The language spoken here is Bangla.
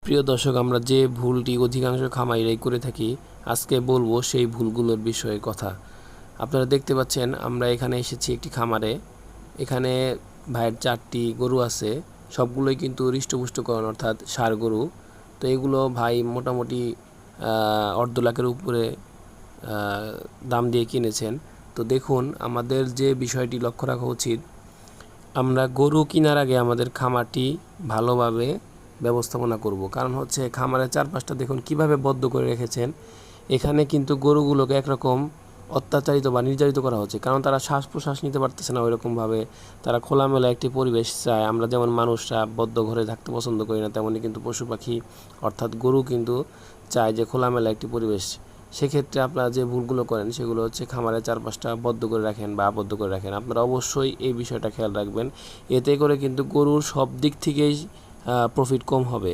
প্রিয় দর্শক, আমরা যে ভুলটি অধিকাংশ খামারিরাই করে থাকি, আজকে বলবো সেই ভুলগুলোর বিষয়ে কথা। আপনারা দেখতে পাচ্ছেন আমরা এখানে এসেছি একটি খামারে। এখানে ভাইয়ের 4টি গরু আছে, সবগুলোই কিন্তু হৃষ্টপুষ্টকরণ অর্থাৎ ষাঁড় গরু। তো এগুলো ভাই মোটামুটি অর্ধ লাখের উপরে দাম দিয়ে কিনেছেন। তো দেখুন, আমাদের যে বিষয়টি লক্ষ্য রাখা উচিত, আমরা গরু কেনার আগে আমাদের খামারটি ভালোভাবে ব্যবস্থাপনা করব। কারণ হচ্ছে খামারের চারপাশটা দেখুন কিভাবে বদ্ধ করে রেখেছেন। এখানে কিন্তু গরুগুলোকে একরকম অত্যাচারিত বা নির্যাতিত করা হচ্ছে, কারণ তারা শ্বাস প্রশ্বাস নিতে পারতেছে না ওইরকমভাবে। তারা খোলামেলা একটি পরিবেশ চায়। আমরা যেমন মানুষরা বদ্ধ ঘরে থাকতে পছন্দ করি না, তেমনই কিন্তু পশু পাখি অর্থাৎ গরু কিন্তু চায় যে খোলামেলা একটি পরিবেশ। সেক্ষেত্রে আপনারা যে ভুলগুলো করেন সেগুলো হচ্ছে খামারের চারপাশটা বদ্ধ করে রাখেন বা আবদ্ধ করে রাখেন। আপনারা অবশ্যই এই বিষয়টা খেয়াল রাখবেন। এতে করে কিন্তু গরুর সব দিক থেকেই প্রফিট কম হবে।